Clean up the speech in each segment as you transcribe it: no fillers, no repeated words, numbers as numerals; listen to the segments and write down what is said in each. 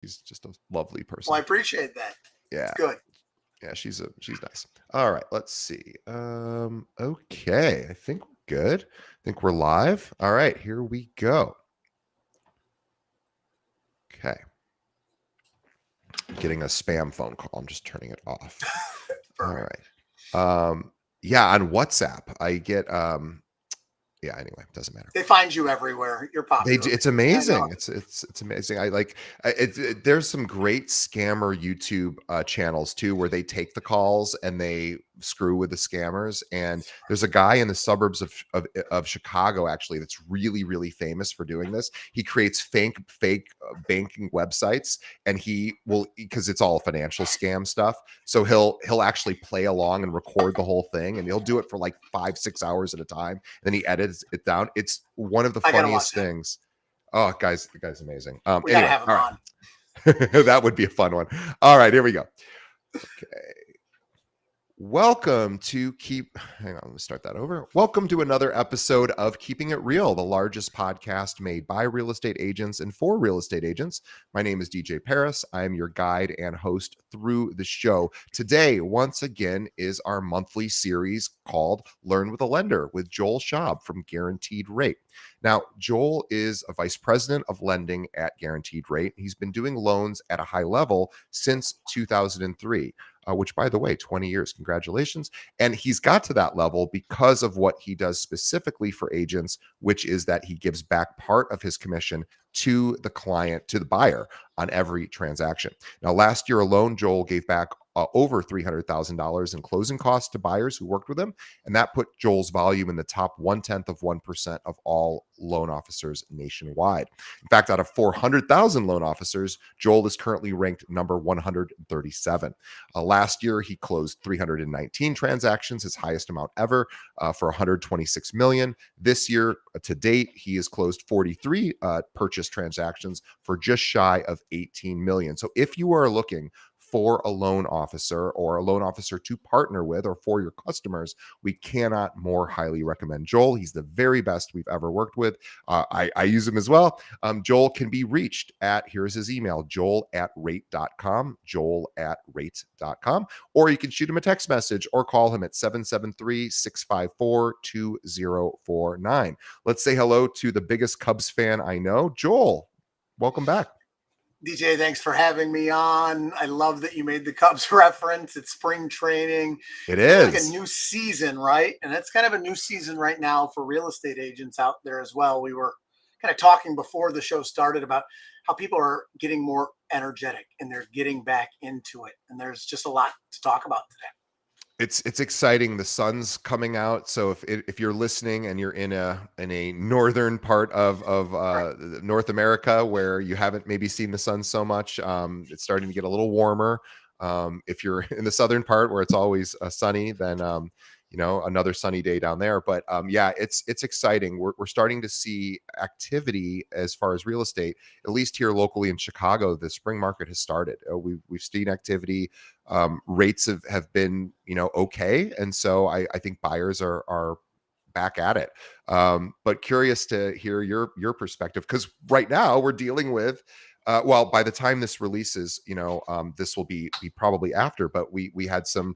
She's just a lovely person. Well, I appreciate that. Yeah. It's good. Yeah, she's nice. All right, let's see. Okay, I think we're good. I think we're live. All right, here we go. Okay. I'm getting a spam phone call. I'm just turning it off. All Perfect. right. Yeah, on WhatsApp, I get yeah, anyway, doesn't matter. They find you everywhere. You're popular. It's I know. amazing. It's amazing. I like there's some great scammer YouTube channels too where they take the calls and they screw with the scammers. And there's a guy in the suburbs of Chicago actually that's really famous for doing this. He creates fake banking websites, and he will, because it's all financial scam stuff. So he'll actually play along and record the whole thing, and he'll do it for like 5-6 hours at a time. Then he edits it down. It's one of the I gotta watch funniest that. things. Oh, guys, the guy's amazing. We gotta Anyway, have him all on. right. That would be a fun one. All right, here we go. Okay. Welcome to hang on, let me start that over. Welcome to another episode of Keeping It Real, the largest podcast made by real estate agents and for real estate agents. My name is DJ Paris. I am your guide and host through the show. Today, once again, is our monthly series called Learn with a Lender with Joel Schaub from Guaranteed Rate. Now, Joel is a vice president of lending at Guaranteed Rate. He's been doing loans at a high level since 2003. Which, by the way, 20 years, congratulations. And he's got to that level because of what he does specifically for agents, which is that he gives back part of his commission to the client, to the buyer on every transaction. Now, last year alone, Joel gave back over $300,000 in closing costs to buyers who worked with him. And that put Joel's volume in the top 1/10% of all loan officers nationwide. In fact, out of 400,000 loan officers, Joel is currently ranked number 137. Last year, he closed 319 transactions, his highest amount ever, for 126 million. This year, to date, he has closed 43 purchase transactions for just shy of 18 million. So if you are looking for a loan officer or a loan officer to partner with or for your customers, we cannot more highly recommend Joel. He's the very best we've ever worked with. I use him as well. Joel can be reached at, here's his email, joel@rate.com, joel@rate.com, or you can shoot him a text message or call him at 773-654-2049. Let's say hello to the biggest Cubs fan I know, Joel. Welcome back. DJ, thanks for having me on. I love that you made the Cubs reference. It's spring training. It It's kind of like a is. new season, right? And that's kind of a new season right now for real estate agents out there as well. We were kind of talking before the show started about how people are getting more energetic and they're getting back into it. And there's just a lot to talk about today. It's exciting. The sun's coming out. So if you're listening and you're in a northern part of Right. North America where you haven't maybe seen the sun so much, it's starting to get a little warmer. If you're in the southern part where it's always sunny, then another sunny day down there. But yeah, it's exciting. We're starting to see activity as far as real estate, at least here locally in Chicago. The spring market has started. We've seen activity. Rates have been okay, and so I think buyers are back at it. But curious to hear your perspective, because right now we're dealing with well, by the time this releases, this will be probably after, but we had some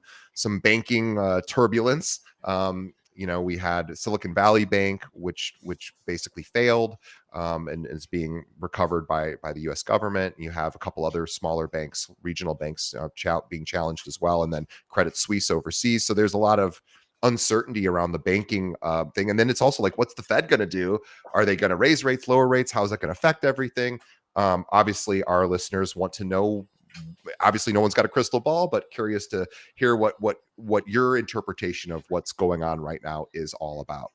banking turbulence. We had Silicon Valley Bank, which basically failed, and is being recovered by the U.S. government. You have a couple other smaller banks, regional banks, being challenged as well, and then Credit Suisse overseas. So there's a lot of uncertainty around the banking thing. And then it's also like, what's the Fed going to do? Are they going to raise rates, lower rates? How is that going to affect everything? Obviously, our listeners want to know. Obviously, no one's got a crystal ball, but curious to hear what your interpretation of what's going on right now is all about.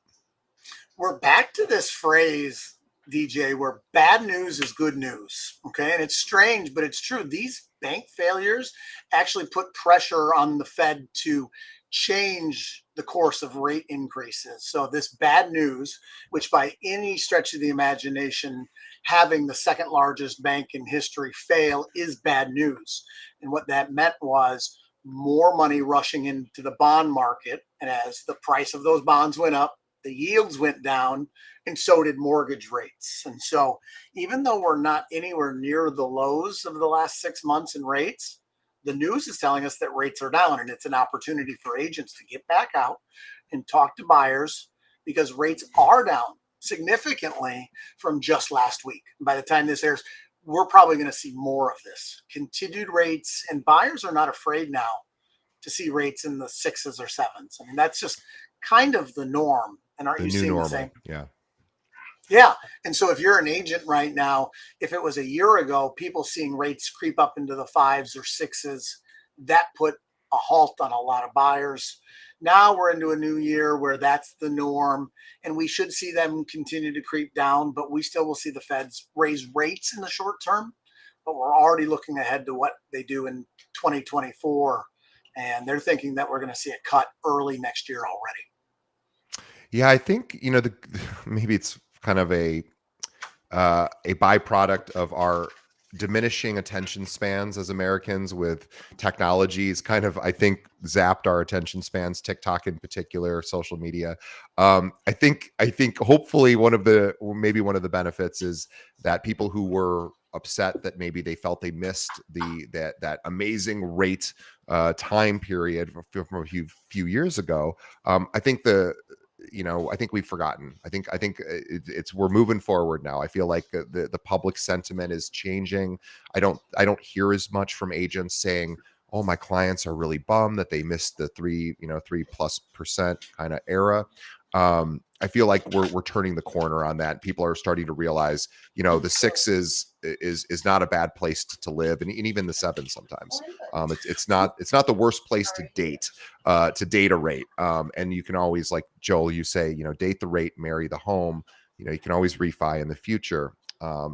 We're back to this phrase, DJ, where bad news is good news. Okay. And it's strange, but it's true. These bank failures actually put pressure on the Fed to change the course of rate increases. So this bad news, which by any stretch of the imagination, having the second largest bank in history fail is bad news. And what that meant was more money rushing into the bond market. And as the price of those bonds went up, the yields went down, and so did mortgage rates. And so, even though we're not anywhere near the lows of the last 6 months in rates, the news is telling us that rates are down, and it's an opportunity for agents to get back out and talk to buyers because rates are down significantly from just last week. By the time this airs, we're probably going to see more of this continued rates, and buyers are not afraid now to see rates in the sixes or sevens. I mean, that's just kind of the norm. And aren't The you new seeing the normal. same? Yeah. Yeah. And so if you're an agent right now, if it was a year ago, people seeing rates creep up into the fives or sixes, that put a halt on a lot of buyers. Now we're into a new year where that's the norm, and we should see them continue to creep down, but we still will see the Feds raise rates in the short term. But we're already looking ahead to what they do in 2024, and they're thinking that we're going to see a cut early next year already. Yeah, I think, maybe it's kind of a byproduct of our diminishing attention spans as Americans with technologies kind of, I think, zapped our attention spans, TikTok in particular, social media. I think hopefully maybe one of the benefits is that people who were upset that maybe they felt they missed that amazing rate time period from a few years ago. I think we've forgotten. I think it's we're moving forward now. I feel like the public sentiment is changing. I don't hear as much from agents saying, "Oh, my clients are really bummed that they missed the 3+ % kind of era." I feel like we're turning the corner on that. People are starting to realize, the sixes is not a bad place to live, and even the sevens sometimes. It's not the worst place to date a rate. And you can always, like Joel, you say, date the rate, marry the home. You can always refi in the future.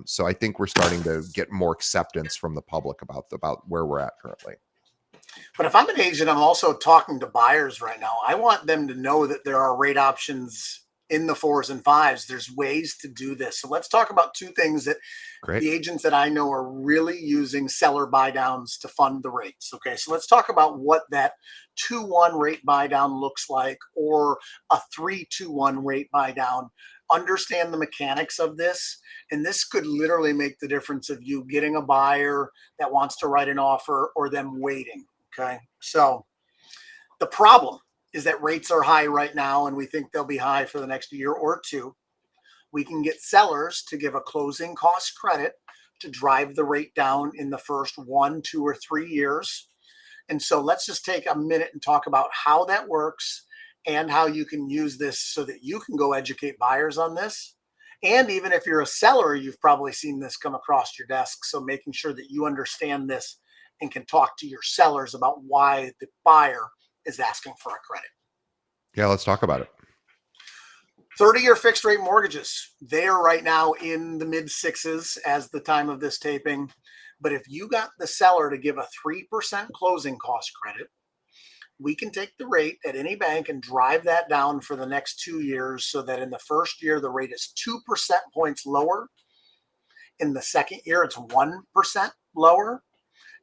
So I think we're starting to get more acceptance from the public about where we're at currently. But if I'm an agent, I'm also talking to buyers right now. I want them to know that there are rate options in the fours and fives. There's ways to do this. So let's talk about two things that Great. the agents that I know are really using seller buy downs to fund the rates. Okay, so let's talk about what that 2-1 rate buy down looks like, or a 3-2-1 rate buy down. Understand the mechanics of this, and this could literally make the difference of you getting a buyer that wants to write an offer or them waiting. Okay, so the problem is that rates are high right now, and we think they'll be high for the next year or two. We can get sellers to give a closing cost credit to drive the rate down in the first 1, 2, or 3 years. And so let's just take a minute and talk about how that works and how you can use this so that you can go educate buyers on this. And even if you're a seller, you've probably seen this come across your desk. So making sure that you understand this and can talk to your sellers about why the buyer is asking for a credit. Yeah, let's talk about it. 30-year fixed rate mortgages, they are right now in the mid sixes as the time of this taping. But if you got the seller to give a 3% closing cost credit, we can take the rate at any bank and drive that down for the next 2 years so that in the first year, the rate is 2% points lower. In the second year, it's 1% lower.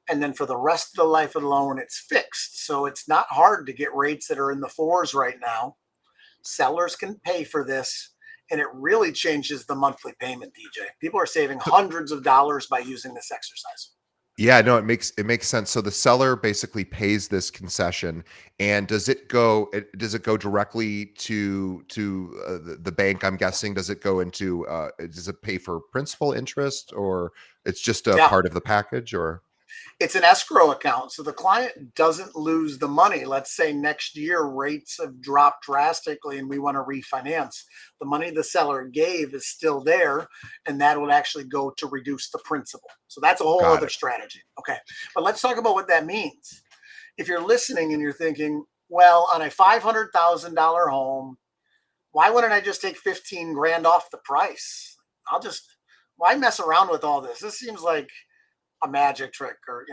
And then for the rest of the life of the loan, it's fixed. So it's not hard to get rates that are in the fours right now. Sellers can pay for this, and it really changes the monthly payment, DJ. People are saving hundreds of dollars by using this exercise. Yeah, no, it makes sense. So the seller basically pays this concession, and does it go directly to the bank? I'm guessing. Does it go into does it pay for principal interest, or it's just a Yeah, part of the package? Or it's an escrow account. So the client doesn't lose the money. Let's say next year rates have dropped drastically and we want to refinance. The money the seller gave is still there, and that will actually go to reduce the principal. So that's a whole got other it. strategy. Okay. But let's talk about what that means. If you're listening and you're thinking, well, on a $500,000 home, why wouldn't I just take 15 grand off the price? Why mess around with all this? This seems like a magic trick, or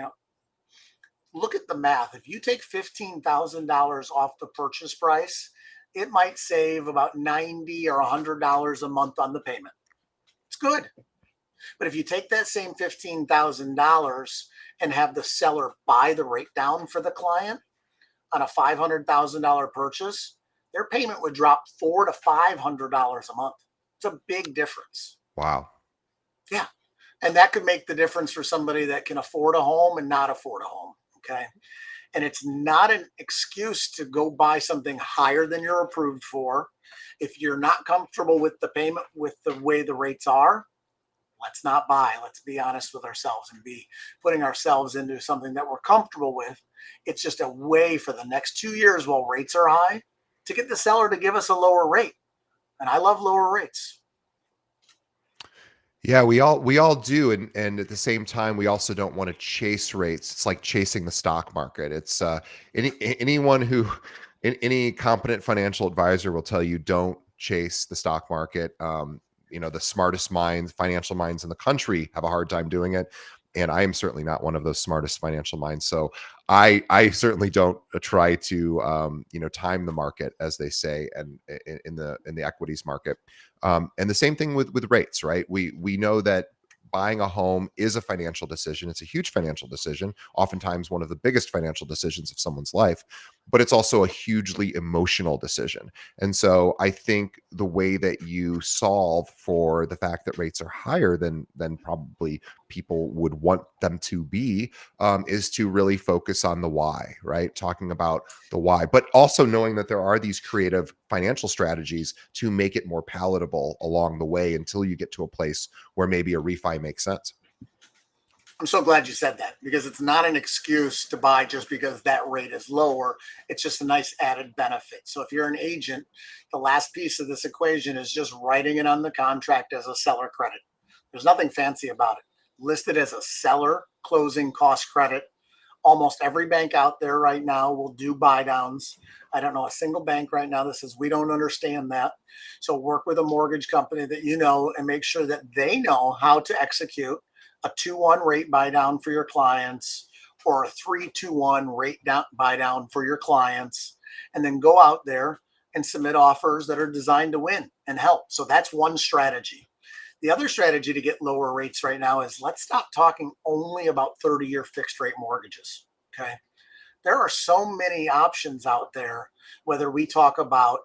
look at the math. If you take $15,000 off the purchase price, it might save about $90 or $100 a month on the payment. It's good. But if you take that same $15,000 and have the seller buy the rate down for the client on a $500,000 purchase, their payment would drop $400 to $500 a month. It's a big difference. Wow. Yeah. And that could make the difference for somebody that can afford a home and not afford a home. Okay. And it's not an excuse to go buy something higher than you're approved for. If you're not comfortable with the payment, with the way the rates are, let's not buy. Let's be honest with ourselves and be putting ourselves into something that we're comfortable with. It's just a way for the next 2 years while rates are high to get the seller to give us a lower rate. And I love lower rates. Yeah, we all do, and at the same time, we also don't want to chase rates. It's like chasing the stock market. It's anyone who any competent financial advisor will tell you don't chase the stock market. The smartest minds, financial minds in the country have a hard time doing it, and I am certainly not one of those smartest financial minds. So I certainly don't try to time the market, as they say, and in the equities market. And the same thing with rates, right? We know that buying a home is a financial decision. It's a huge financial decision, oftentimes one of the biggest financial decisions of someone's life, but it's also a hugely emotional decision. And so I think the way that you solve for the fact that rates are higher than probably people would want them to be, is to really focus on the why, right? Talking about the why, but also knowing that there are these creative financial strategies to make it more palatable along the way until you get to a place where maybe a refi makes sense. I'm so glad you said that because it's not an excuse to buy just because that rate is lower. It's just a nice added benefit. So if you're an agent, the last piece of this equation is just writing it on the contract as a seller credit. There's nothing fancy about it. Listed as a seller closing cost credit. Almost every bank out there right now will do buy downs. I don't know a single bank right now that says we don't understand that. So work with a mortgage company that you know and make sure that they know how to execute a 2-1 rate buy down for your clients or a 3-2-1 rate down buy down for your clients, and then go out there and submit offers that are designed to win and help. So that's one strategy. The other strategy to get lower rates right now is let's stop talking only about 30-year fixed rate mortgages. Okay. There are so many options out there, whether we talk about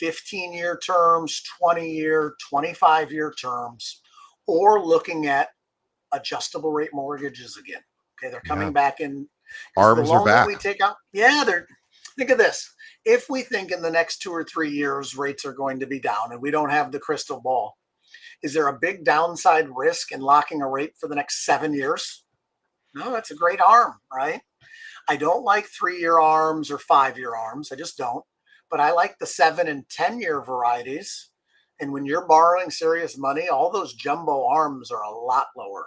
15-year terms, 20-year, 25-year terms, or looking at adjustable rate mortgages again. Okay. They're coming Yeah. back in because the Arms are loan that we back. take out, yeah, think of this. If we think in the next 2 or 3 years rates are going to be down and we don't have the crystal ball, is there a big downside risk in locking a rate for the next 7 years? No, that's a great arm, right? I don't like 3-year arms or 5-year arms. I just don't. But I like the 7 and 10-year varieties. And when you're borrowing serious money, all those jumbo arms are a lot lower.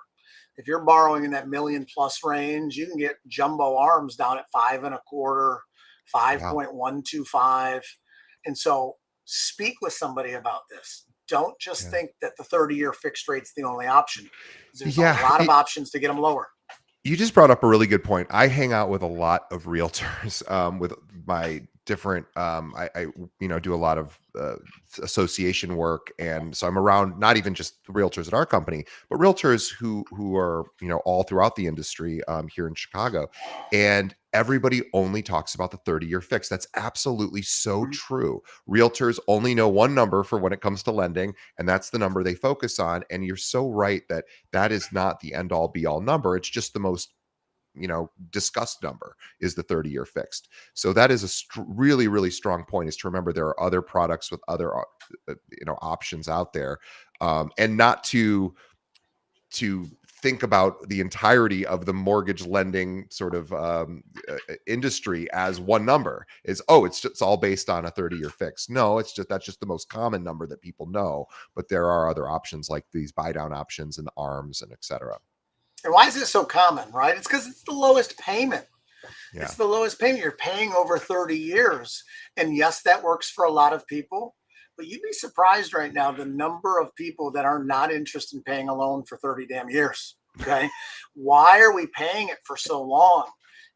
If you're borrowing in that million plus range, you can get jumbo arms down at 5.25, Wow. 5.125. And so speak with somebody about this. Don't just Yeah. think that the 30-year fixed rate's the only option. There's a Yeah. lot of options to get them lower. You just brought up a really good point. I hang out with a lot of realtors, with my different. I do a lot of association work, and so I'm around not even just realtors at our company, but realtors who are all throughout the industry here in Chicago, and everybody only talks about the 30-year fix. That's absolutely so Mhm. true. Realtors only know one number for when it comes to lending, and that's the number they focus on. And you're so right that that is not the end all be all number. It's just the most discussed number is the 30-year fixed. So that is a really, really strong point, is to remember there are other products with other options out there, and not to think about the entirety of the mortgage lending sort of industry as one number is, oh, it's all based on a 30-year fix. No, that's just the most common number that people know, but there are other options like these buy down options and arms and etc. And why is it so common, right? It's because it's the lowest payment. Yeah. It's the lowest payment. You're paying over 30 years. And yes, that works for a lot of people. But you'd be surprised right now the number of people that are not interested in paying a loan for 30 damn years. Okay. Why are we paying it for so long?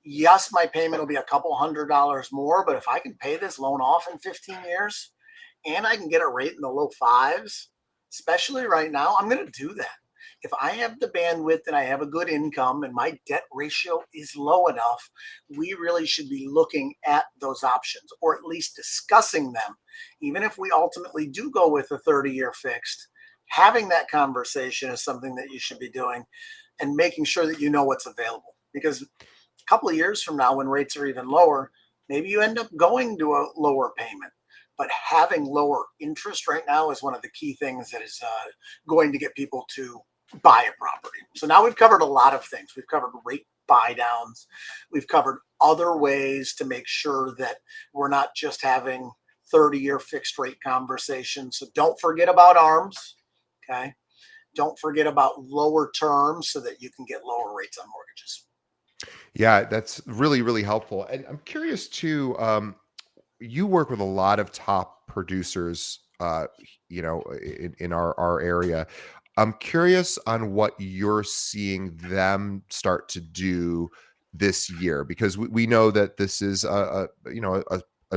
Yes, my payment will be a couple $100 more, but if I can pay this loan off in 15 years and I can get a rate in the low fives, especially right now, I'm going to do that. If I have the bandwidth and I have a good income and my debt ratio is low enough, we really should be looking at those options, or at least discussing them. Even if we ultimately do go with a 30-year fixed, having that conversation is something that you should be doing, and making sure that you know what's available. Because a couple of years from now, when rates are even lower, maybe you end up going to a lower payment. But having lower interest right now is one of the key things that is going to get people to buy a property. So now we've covered a lot of things. We've covered rate buy downs. We've covered other ways to make sure that we're not just having 30-year fixed rate conversations. So don't forget about ARMs. Okay. Don't forget about lower terms so that you can get lower rates on mortgages. Yeah, that's really, really helpful. And I'm curious too, you work with a lot of top producers, in our area. I'm curious on what you're seeing them start to do this year, because we know that this is a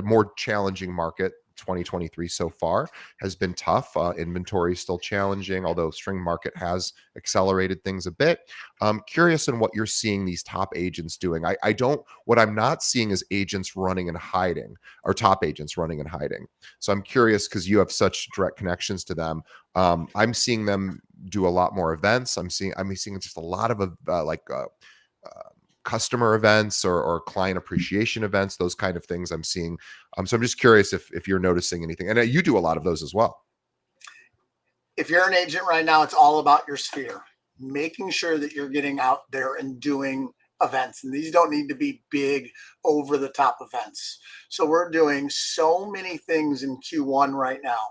more challenging market. 2023 so far has been tough. Inventory is still challenging, although string market has accelerated things a bit. I'm curious on what you're seeing these top agents doing. I don't, what I'm not seeing is agents running and hiding, or top agents running and hiding. So I'm curious, because you have such direct connections to them. I'm seeing them do a lot more events. I'm seeing just a lot of customer events, or client appreciation events, those kind of things I'm seeing. So I'm just curious if you're noticing anything, and you do a lot of those as well. If you're an agent right now, it's all about your sphere, making sure that you're getting out there and doing events. And these don't need to be big, over the top events. So we're doing so many things in Q1 right now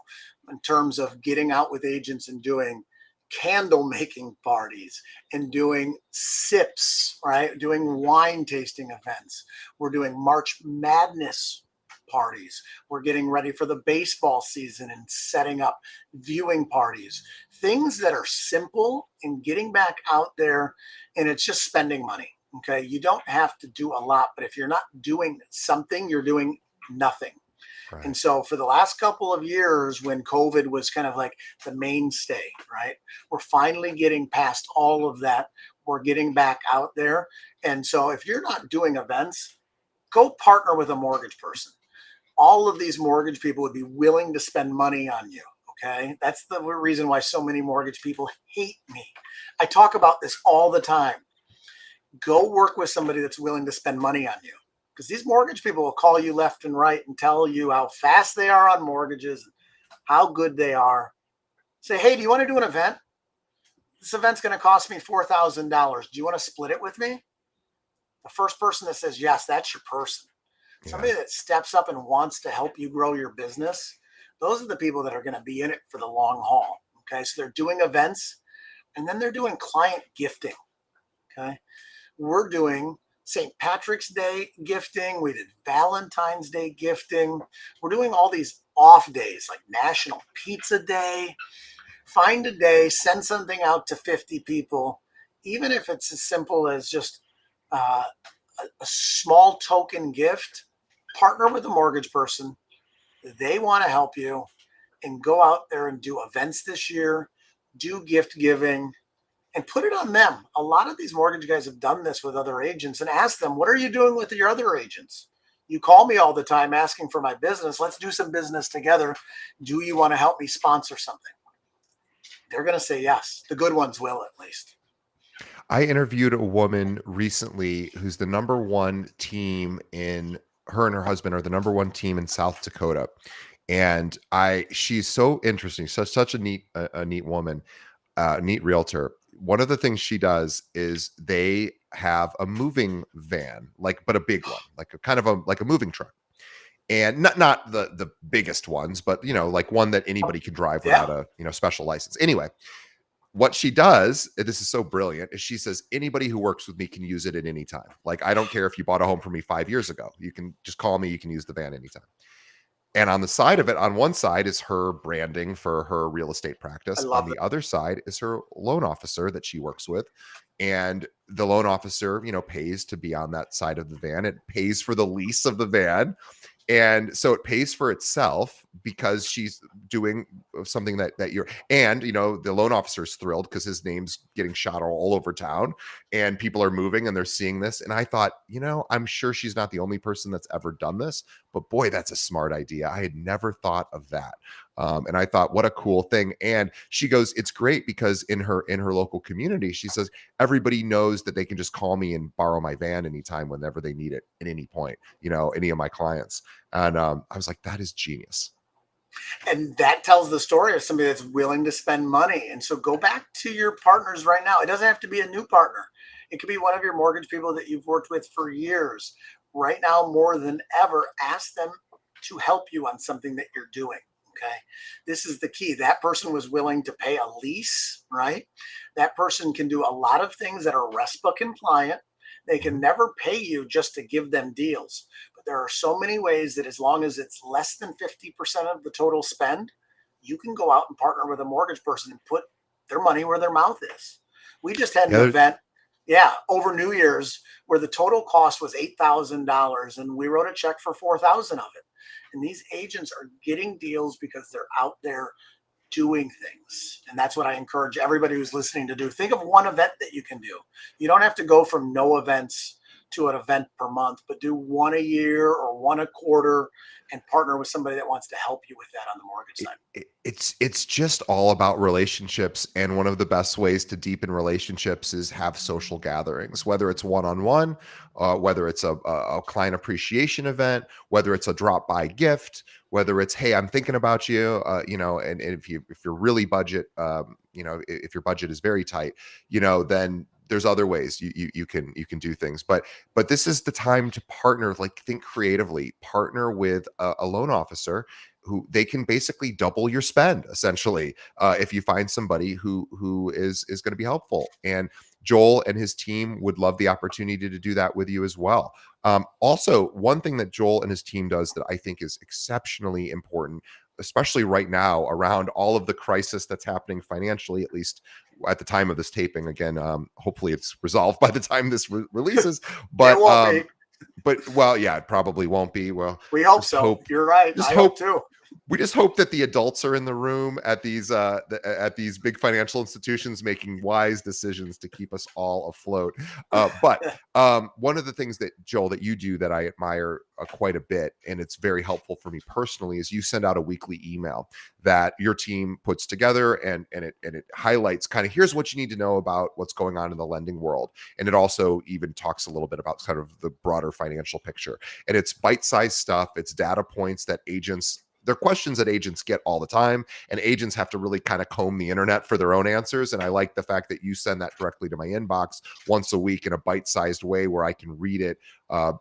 in terms of getting out with agents and doing candle making parties and doing sips, right? Doing wine tasting events. We're doing March Madness parties. We're getting ready for the baseball season and setting up viewing parties, things that are simple and getting back out there. And it's just spending money. Okay. You don't have to do a lot, but if you're not doing something, you're doing nothing. Right. And so for the last couple of years, when COVID was kind of like the mainstay, right? We're finally getting past all of that. We're getting back out there. And so if you're not doing events, go partner with a mortgage person. All of these mortgage people would be willing to spend money on you. Okay. That's the reason why so many mortgage people hate me. I talk about this all the time. Go work with somebody that's willing to spend money on you, because these mortgage people will call you left and right and tell you how fast they are on mortgages, how good they are. Say, hey, do you want to do an event? This event's going to cost me $4,000. Do you want to split it with me? The first person that says yes, that's your person. Yeah. Somebody that steps up and wants to help you grow your business. Those are the people that are going to be in it for the long haul. Okay. So they're doing events, and then they're doing client gifting. Okay. We're doing St. Patrick's Day gifting. We did Valentine's Day gifting. We're doing all these off days like National Pizza Day. Find a day, send something out to 50 people, even if it's as simple as just a small token gift. Partner with a mortgage person. They want to help you, and go out there and do events this year, do gift giving, and put it on them. A lot of these mortgage guys have done this with other agents, and ask them, what are you doing with your other agents? You call me all the time asking for my business. Let's do some business together. Do you want to help me sponsor something? They're going to say yes. The good ones will, at least. I interviewed a woman recently who's the number one team in, her and her husband are the number one team in South Dakota. And she's so interesting. Such a neat woman, neat realtor. One of the things she does is they have a moving van, but a big one, like a moving truck. And not the biggest ones, but like one that anybody can drive without a special license. Anyway, what she does, and this is so brilliant, is she says, anybody who works with me can use it at any time. Like, I don't care if you bought a home from me 5 years ago. You can just call me. You can use the van anytime. And on the side of it, on one side is her branding for her real estate practice. On the other side is her loan officer that she works with. And the loan officer, pays to be on that side of the van. It pays for the lease of the van. And so it pays for itself. because she's doing something that you're, and the loan officer's thrilled because his name's getting shot all over town, and people are moving and they're seeing this. And I thought, I'm sure she's not the only person that's ever done this, but boy, that's a smart idea. I had never thought of that. And I thought, what a cool thing. And she goes, it's great because in her local community, she says, everybody knows that they can just call me and borrow my van anytime, whenever they need it, at any point, any of my clients. And I was like, that is genius. And that tells the story of somebody that's willing to spend money. And so go back to your partners right now. It doesn't have to be a new partner. It could be one of your mortgage people that you've worked with for years. Right now, more than ever, ask them to help you on something that you're doing. Okay. This is the key. That person was willing to pay a lease, right? That person can do a lot of things that are RESPA compliant. They can never pay you just to give them deals. But there are so many ways that as long as it's less than 50% of the total spend, you can go out and partner with a mortgage person and put their money where their mouth is. We just had an event, over New Year's, where the total cost was $8,000 and we wrote a check for $4,000 of it. And these agents are getting deals because they're out there doing things. And that's what I encourage everybody who's listening to do. Think of one event that you can do. You don't have to go from no events to an event per month, but do one a year or one a quarter and partner with somebody that wants to help you with that on the mortgage side. It's just all about relationships. And one of the best ways to deepen relationships is have social gatherings, whether it's one-on-one, whether it's a client appreciation event, whether it's a drop-by gift, whether it's, hey, I'm thinking about you, and if you're really budget, if your budget is very tight, then there's other ways you can do things. But this is the time to partner, like think creatively, partner with a loan officer who they can basically double your spend essentially, if you find somebody who is going to be helpful. And Joel and his team would love the opportunity to do that with you as well. Also, one thing that Joel and his team does that I think is exceptionally important, especially right now around all of the crisis that's happening financially, at least at the time of this taping. Again, hopefully it's resolved by the time this releases. But it won't be. Well, yeah, it probably won't be. Well, we hope so. You're right. I hope too. We just hope that the adults are in the room at these big financial institutions making wise decisions to keep us all afloat. But one of the things that, Joel, that you do that I admire quite a bit, and it's very helpful for me personally, is you send out a weekly email that your team puts together, and it highlights kind of, here's what you need to know about what's going on in the lending world. And it also even talks a little bit about kind of the broader financial picture. And it's bite-sized stuff. It's data points that they're questions that agents get all the time, and agents have to really kind of comb the internet for their own answers. And I like the fact that you send that directly to my inbox once a week in a bite-sized way where I can read it, I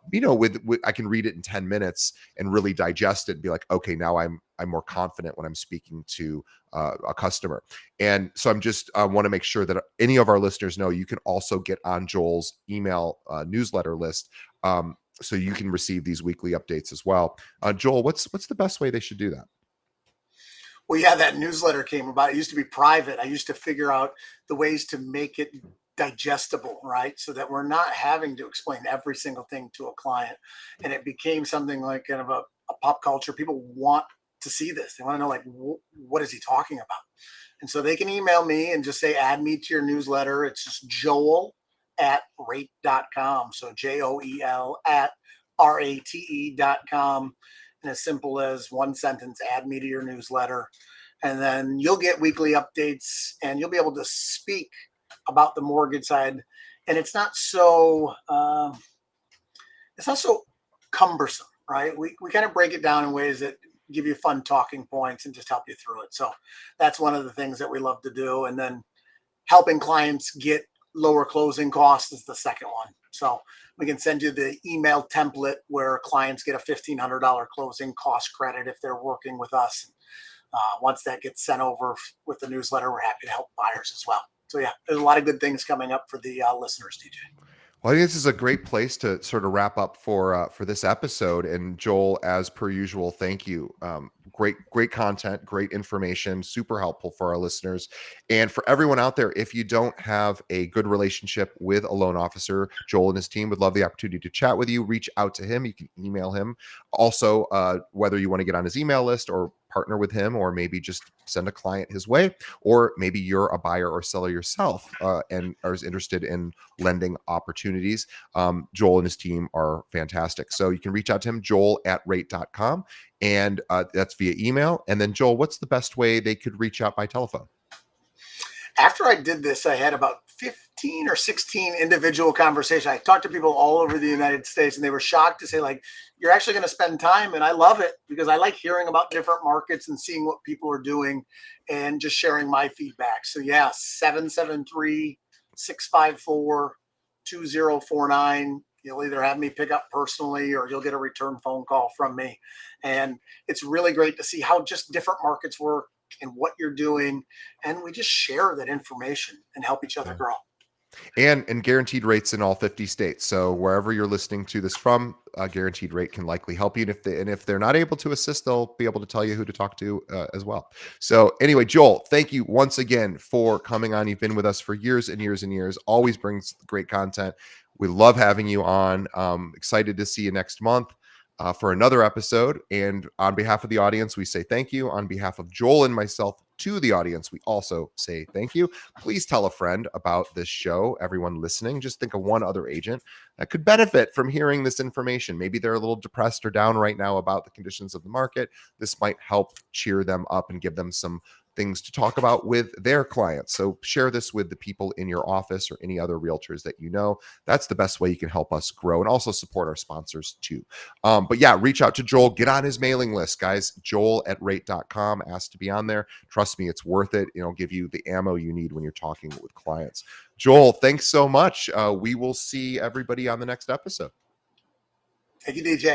can read it in 10 minutes and really digest it and be like, okay, now I'm more confident when I'm speaking to a customer. And so I'm just want to make sure that any of our listeners know you can also get on Joel's email newsletter list, so you can receive these weekly updates as well. Joel, what's the best way they should do that? Well, yeah, that newsletter came about. It used to be private. I used to figure out the ways to make it digestible, right? So that we're not having to explain every single thing to a client. And it became something like kind of a pop culture. People want to see this. They want to know, like, what is he talking about? And so they can email me and just say, add me to your newsletter. It's just Joel@rate.com. So JOEL@RATE.com. And as simple as one sentence, add me to your newsletter. And then you'll get weekly updates and you'll be able to speak about the mortgage side. And it's not so cumbersome, right? We kind of break it down in ways that give you fun talking points and just help you through it. So that's one of the things that we love to do. And then helping clients get lower closing costs is the second one. So we can send you the email template where clients get a $1,500 closing cost credit if they're working with us. Once that gets sent over with the newsletter, we're happy to help buyers as well. So yeah, there's a lot of good things coming up for the listeners, DJ. Well, I think this is a great place to sort of wrap up for this episode. And Joel, as per usual, thank you. Great content, great information, super helpful for our listeners. And for everyone out there, if you don't have a good relationship with a loan officer, Joel and his team would love the opportunity to chat with you. Reach out to him. You can email him. Also, whether you want to get on his email list or partner with him, or maybe just send a client his way, or maybe you're a buyer or seller yourself and are interested in lending opportunities. Joel and his team are fantastic. So you can reach out to him, joel@rate.com, and that's via email. And then, Joel, what's the best way they could reach out by telephone? After I did this, I had about 15 or 16 individual conversations. I talked to people all over the United States, and they were shocked to say, like, you're actually going to spend time. And I love it because I like hearing about different markets and seeing what people are doing and just sharing my feedback. So, yeah, 773-654-2049. You'll either have me pick up personally or you'll get a return phone call from me. And it's really great to see how just different markets work and what you're doing, and we just share that information and help each other grow. And guaranteed rates in all 50 states. So wherever you're listening to this from, a guaranteed rate can likely help you. And if they're not able to assist, they'll be able to tell you who to talk to as well. So anyway, Joel, thank you once again for coming on. You've been with us for years and years and years. Always brings great content. We love having you on. Excited to see you next month for another episode. And on behalf of the audience, we say thank you. On behalf of Joel and myself to the audience, we also say thank you. Please tell a friend about this show. Everyone listening, just think of one other agent that could benefit from hearing this information. Maybe they're a little depressed or down right now about the conditions of the market. This might help cheer them up and give them some things to talk about with their clients. So share this with the people in your office or any other realtors that you know. That's the best way you can help us grow and also support our sponsors too. But yeah, reach out to Joel, get on his mailing list, guys. Joel@rate.com, ask to be on there. Trust me, it's worth it. It'll give you the ammo you need when you're talking with clients. Joel, thanks so much. We will see everybody on the next episode. Thank you, DJ.